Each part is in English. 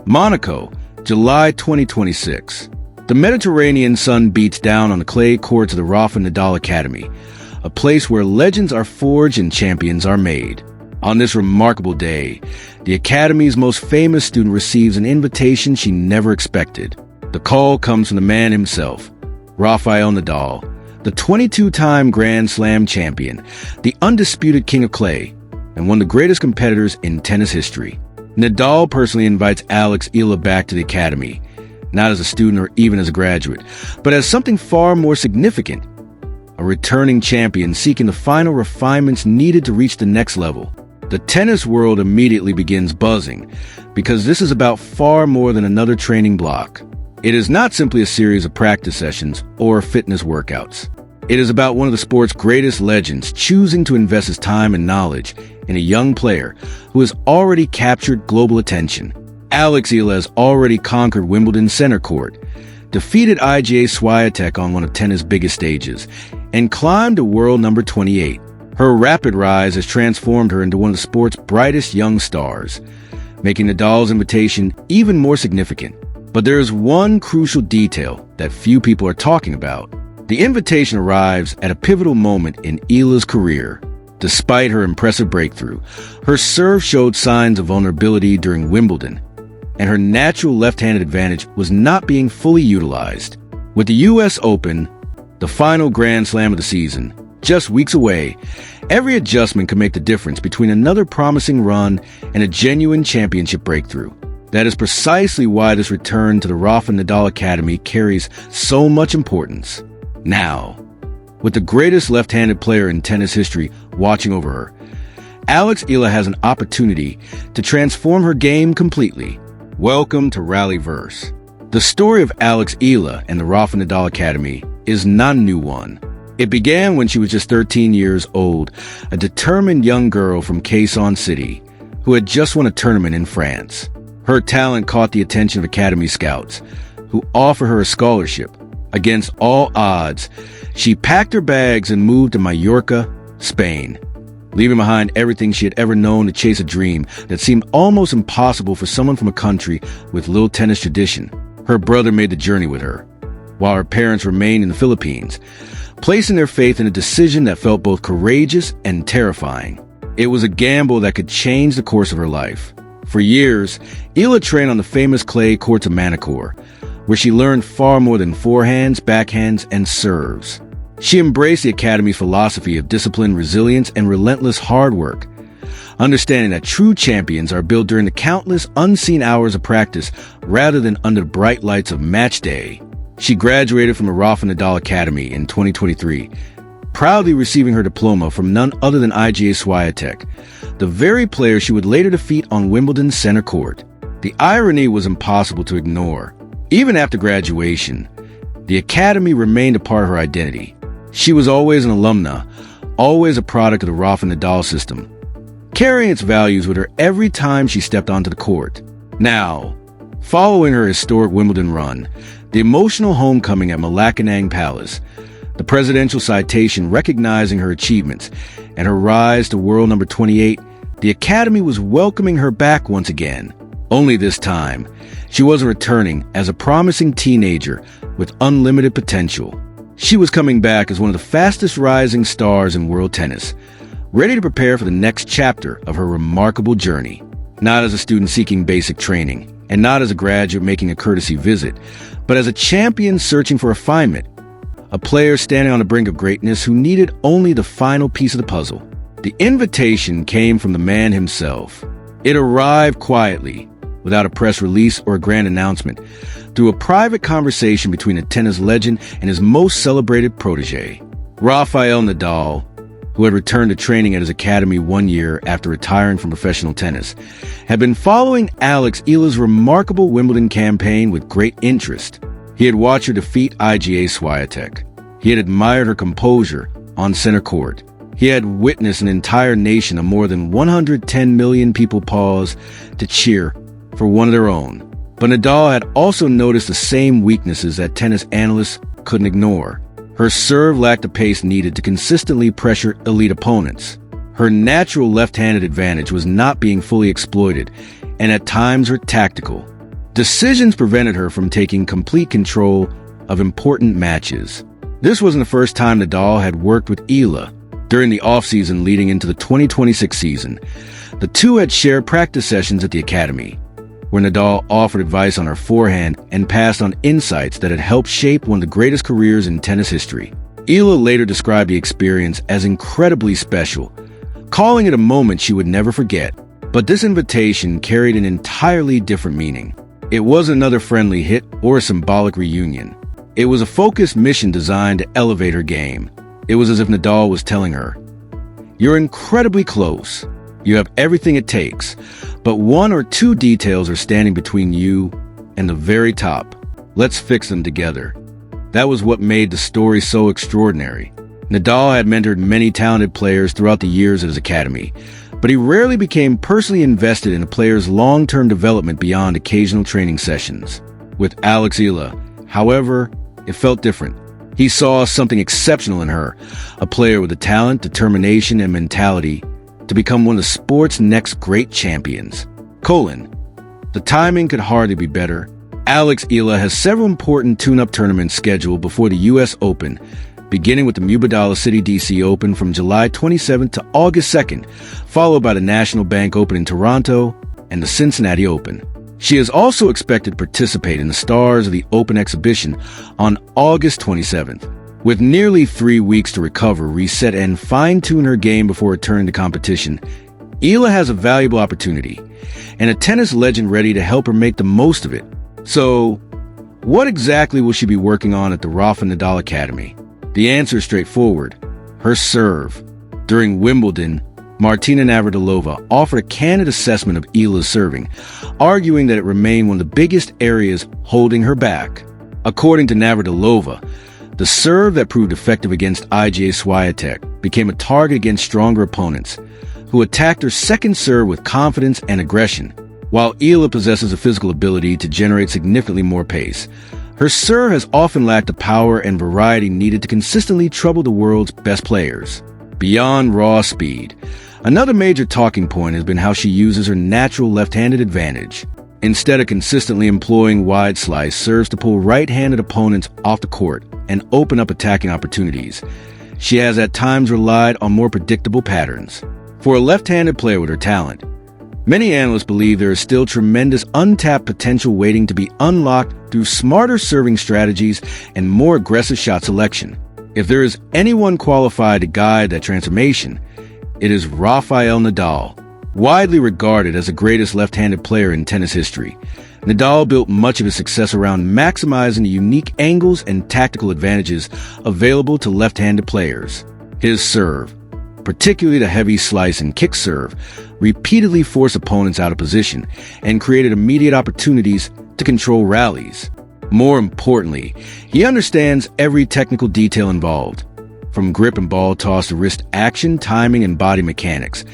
Monaco, July 2026. The Mediterranean sun beats down on the clay courts of the Rafa Nadal Academy, a place where legends are forged and champions are made. On this remarkable day, the Academy's most famous student receives an invitation she never expected. The call comes from the man himself, Rafael Nadal, the 22-time Grand Slam champion, the undisputed king of clay, and one of the greatest competitors in tennis history. Nadal personally invites Alex Eala back to the Academy, not as a student or even as a graduate, but as something far more significant, a returning champion seeking the final refinements needed to reach the next level. The tennis world immediately begins buzzing, because this is about far more than another training block. It is not simply a series of practice sessions or fitness workouts. It is about one of the sport's greatest legends choosing to invest his time and knowledge in a young player who has already captured global attention. Alex Eala has already conquered Wimbledon center court, defeated IGA Swiatek on one of tennis' biggest stages, and climbed to world number 28. Her rapid rise has transformed her into one of the sport's brightest young stars, making Nadal's invitation even more significant. But there is one crucial detail that few people are talking about. The invitation arrives at a pivotal moment in Eala's career. Despite her impressive breakthrough, her serve showed signs of vulnerability during Wimbledon, and her natural left-handed advantage was not being fully utilized. With the U.S. Open, the final Grand Slam of the season, just weeks away, every adjustment could make the difference between another promising run and a genuine championship breakthrough. That is precisely why this return to the Rafa Nadal Academy carries so much importance. Now, with the greatest left-handed player in tennis history watching over her, Alex Eala has an opportunity to transform her game completely. Welcome to Rallyverse. The story of Alex Eala and the Rafa Nadal Academy is not a new one. It began when she was just 13 years old, a determined young girl from Quezon City who had just won a tournament in France. Her talent caught the attention of Academy scouts, who offered her a scholarship. Against all odds, she packed her bags and moved to Mallorca, Spain, leaving behind everything she had ever known to chase a dream that seemed almost impossible for someone from a country with little tennis tradition. Her brother made the journey with her, while her parents remained in the Philippines, placing their faith in a decision that felt both courageous and terrifying. It was a gamble that could change the course of her life. For years, Eala trained on the famous clay courts of Monaco, where she learned far more than forehands, backhands, and serves. She embraced the Academy's philosophy of discipline, resilience, and relentless hard work, understanding that true champions are built during the countless unseen hours of practice rather than under the bright lights of match day. She graduated from the Rafa Nadal Academy in 2023, proudly receiving her diploma from none other than IGA Swiatek, the very player she would later defeat on Wimbledon's center court. The irony was impossible to ignore. Even after graduation, the Academy remained a part of her identity. She was always an alumna, always a product of the Rafa Nadal system, carrying its values with her every time she stepped onto the court. Now, following her historic Wimbledon run, the emotional homecoming at Malacanang Palace, the presidential citation recognizing her achievements, and her rise to world number 28, the Academy was welcoming her back once again. Only this time, she wasn't returning as a promising teenager with unlimited potential. She was coming back as one of the fastest rising stars in world tennis, ready to prepare for the next chapter of her remarkable journey. Not as a student seeking basic training, and not as a graduate making a courtesy visit, but as a champion searching for refinement, a player standing on the brink of greatness who needed only the final piece of the puzzle. The invitation came from the man himself. It arrived quietly, without a press release or a grand announcement, through a private conversation between a tennis legend and his most celebrated protege. Rafael Nadal, who had returned to training at his academy 1 year after retiring from professional tennis, had been following Alex Eala's remarkable Wimbledon campaign with great interest. He had watched her defeat IGA Swiatek. He had admired her composure on center court. He had witnessed an entire nation of more than 110 million people pause to cheer for one of their own. But Nadal had also noticed the same weaknesses that tennis analysts couldn't ignore. Her serve lacked the pace needed to consistently pressure elite opponents. Her natural left-handed advantage was not being fully exploited, and at times her tactical, Decisions prevented her from taking complete control of important matches. This wasn't the first time Nadal had worked with Eala. During the offseason leading into the 2026 season, the two had shared practice sessions at the Academy, where Nadal offered advice on her forehand and passed on insights that had helped shape one of the greatest careers in tennis history. Eala later described the experience as incredibly special, calling it a moment she would never forget. But this invitation carried an entirely different meaning. It wasn't another friendly hit or a symbolic reunion. It was a focused mission designed to elevate her game. It was as if Nadal was telling her, "You're incredibly close. You have everything it takes, but one or two details are standing between you and the very top. Let's fix them together." That was what made the story so extraordinary. Nadal had mentored many talented players throughout the years at his academy, but he rarely became personally invested in a player's long-term development beyond occasional training sessions. With Alex Eala, however, it felt different. He saw something exceptional in her, a player with the talent, determination, and mentality to become one of the sport's next great champions. The timing could hardly be better. Alex Eala has several important tune-up tournaments scheduled before the U.S. Open, beginning with the Mubadala City DC Open from July 27th to August 2nd, followed by the National Bank Open in Toronto and the Cincinnati Open. She is also expected to participate in the Stars of the Open exhibition on August 27th. With nearly 3 weeks to recover, reset, and fine-tune her game before returning to competition, Eala has a valuable opportunity and a tennis legend ready to help her make the most of it. So, what exactly will she be working on at the Rafa Nadal Academy? The answer is straightforward: her serve. During Wimbledon, Martina Navratilova offered a candid assessment of Eala's serving, arguing that it remained one of the biggest areas holding her back. According to Navratilova, the serve that proved effective against Iga Swiatek became a target against stronger opponents, who attacked her second serve with confidence and aggression. While Eala possesses a physical ability to generate significantly more pace, her serve has often lacked the power and variety needed to consistently trouble the world's best players. Beyond raw speed, another major talking point has been how she uses her natural left-handed advantage. Instead of consistently employing wide slice serves to pull right-handed opponents off the court and open up attacking opportunities, she has at times relied on more predictable patterns. For a left-handed player with her talent, many analysts believe there is still tremendous untapped potential waiting to be unlocked through smarter serving strategies and more aggressive shot selection. If there is anyone qualified to guide that transformation, it is Rafael Nadal. Widely regarded as the greatest left-handed player in tennis history, Nadal built much of his success around maximizing the unique angles and tactical advantages available to left-handed players. His serve, particularly the heavy slice and kick serve, repeatedly forced opponents out of position and created immediate opportunities to control rallies. More importantly, he understands every technical detail involved, from grip and ball toss to wrist action, timing, and body mechanics.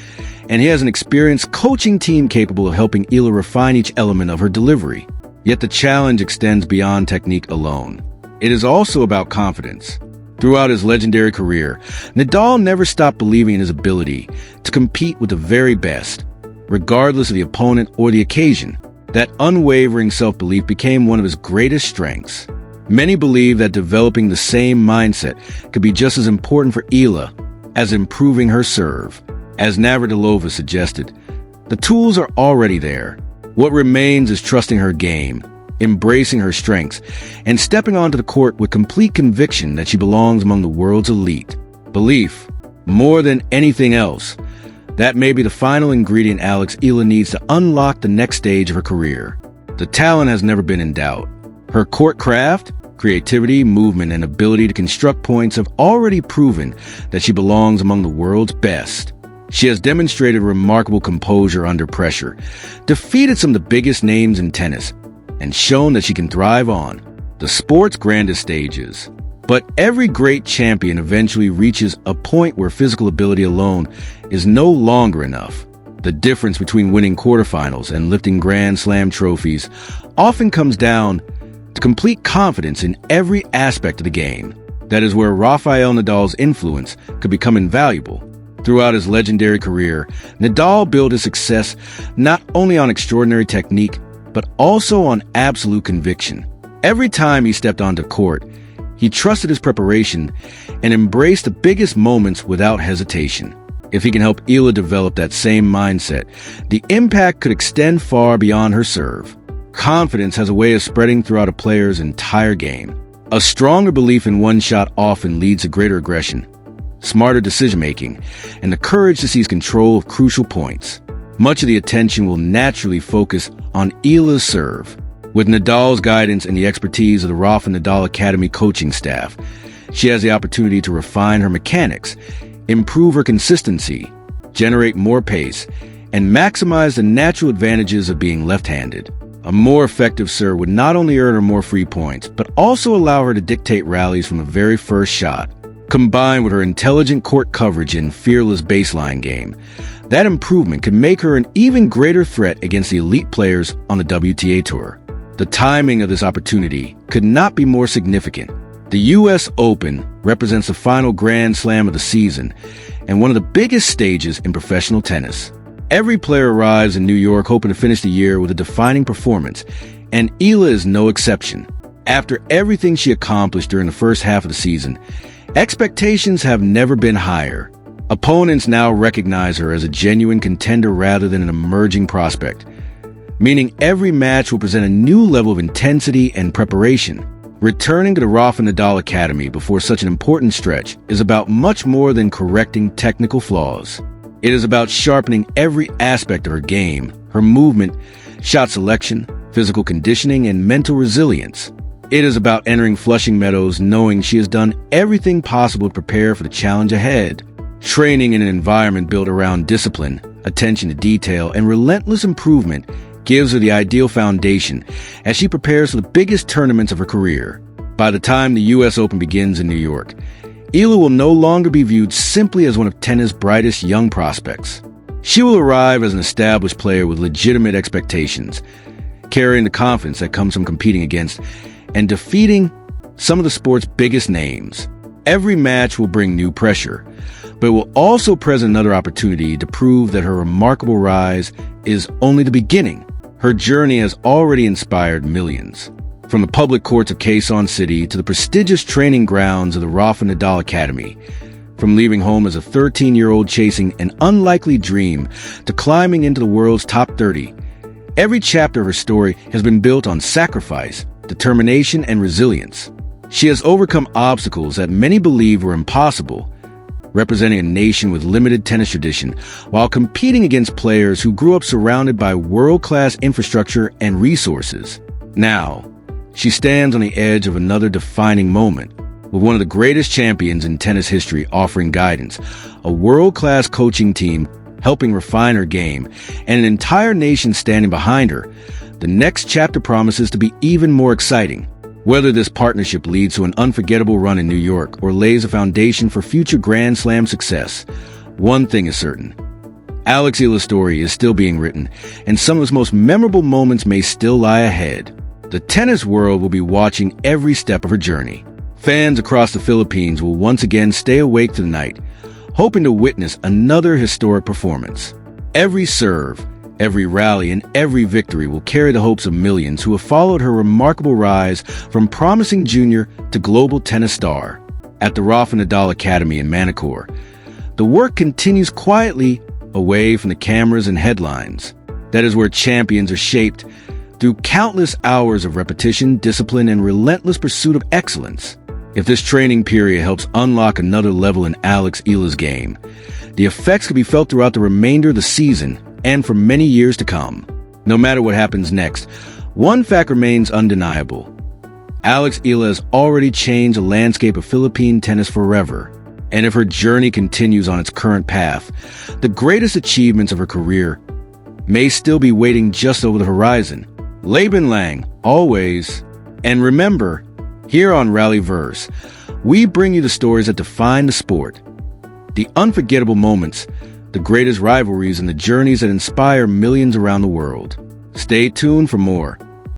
And he has an experienced coaching team capable of helping Eala refine each element of her delivery. Yet the challenge extends beyond technique alone. It is also about confidence. Throughout his legendary career, Nadal never stopped believing in his ability to compete with the very best, regardless of the opponent or the occasion. That unwavering self-belief became one of his greatest strengths. Many believe that developing the same mindset could be just as important for Eala as improving her serve. As Navratilova suggested, the tools are already there. What remains is trusting her game, embracing her strengths, and stepping onto the court with complete conviction that she belongs among the world's elite. Belief, more than anything else, that may be the final ingredient Alex Eala needs to unlock the next stage of her career. The talent has never been in doubt. Her court craft, creativity, movement, and ability to construct points have already proven that she belongs among the world's best. She has demonstrated remarkable composure under pressure, defeated some of the biggest names in tennis, and shown that she can thrive on the sport's grandest stages. But every great champion eventually reaches a point where physical ability alone is no longer enough. The difference between winning quarterfinals and lifting Grand Slam trophies often comes down to complete confidence in every aspect of the game. That is where Rafael Nadal's influence could become invaluable. Throughout his legendary career, Nadal built his success not only on extraordinary technique, but also on absolute conviction. Every time he stepped onto court, he trusted his preparation and embraced the biggest moments without hesitation. If he can help Eala develop that same mindset, the impact could extend far beyond her serve. Confidence has a way of spreading throughout a player's entire game. A stronger belief in one shot often leads to greater aggression, smarter decision-making, and the courage to seize control of crucial points. Much of the attention will naturally focus on Eala's serve. With Nadal's guidance and the expertise of the Rafa Nadal Academy coaching staff, she has the opportunity to refine her mechanics, improve her consistency, generate more pace, and maximize the natural advantages of being left-handed. A more effective serve would not only earn her more free points, but also allow her to dictate rallies from the very first shot. Combined with her intelligent court coverage and fearless baseline game, that improvement could make her an even greater threat against the elite players on the WTA Tour. The timing of this opportunity could not be more significant. The U.S. Open represents the final Grand Slam of the season and one of the biggest stages in professional tennis. Every player arrives in New York hoping to finish the year with a defining performance, and Eala is no exception. After everything she accomplished during the first half of the season, expectations have never been higher. Opponents now recognize her as a genuine contender rather than an emerging prospect, meaning every match will present a new level of intensity and preparation. Returning to the Rafa Nadal Academy before such an important stretch is about much more than correcting technical flaws. It is about sharpening every aspect of her game, her movement, shot selection, physical conditioning, and mental resilience. It is about entering Flushing Meadows knowing she has done everything possible to prepare for the challenge ahead. Training in an environment built around discipline, attention to detail, and relentless improvement gives her the ideal foundation as she prepares for the biggest tournaments of her career. By the time the U.S. Open begins in New York, Eala will no longer be viewed simply as one of tennis' brightest young prospects. She will arrive as an established player with legitimate expectations, carrying the confidence that comes from competing against and defeating some of the sport's biggest names. Every match will bring new pressure, but it will also present another opportunity to prove that her remarkable rise is only the beginning. Her journey has already inspired millions. From the public courts of Quezon City to the prestigious training grounds of the Rafa Nadal Academy, from leaving home as a 13-year-old chasing an unlikely dream to climbing into the world's top 30, every chapter of her story has been built on sacrifice, determination, and resilience. She has overcome obstacles that many believed were impossible, representing a nation with limited tennis tradition, while competing against players who grew up surrounded by world-class infrastructure and resources. Now, she stands on the edge of another defining moment, with one of the greatest champions in tennis history offering guidance, a world-class coaching team helping refine her game, and an entire nation standing behind her. The next chapter promises to be even more exciting. Whether this partnership leads to an unforgettable run in New York or lays a foundation for future Grand Slam success, one thing is certain. Alex Eala's story is still being written, and some of his most memorable moments may still lie ahead. The tennis world will be watching every step of her journey. Fans across the Philippines will once again stay awake to the night, hoping to witness another historic performance. Every serve, every rally, and every victory will carry the hopes of millions who have followed her remarkable rise from promising junior to global tennis star. At the Rafa Nadal Academy in Manacor, the work continues quietly away from the cameras and headlines. That is where champions are shaped through countless hours of repetition, discipline, and relentless pursuit of excellence. If this training period helps unlock another level in Alex Eala's game, the effects could be felt throughout the remainder of the season and for many years to come. No matter what happens next, one fact remains undeniable. Alex Eala has already changed the landscape of Philippine tennis forever. And if her journey continues on its current path, the greatest achievements of her career may still be waiting just over the horizon. Laban Lang, always. And remember, here on Rallyverse, we bring you the stories that define the sport, the unforgettable moments, the greatest rivalries, and the journeys that inspire millions around the world. Stay tuned for more.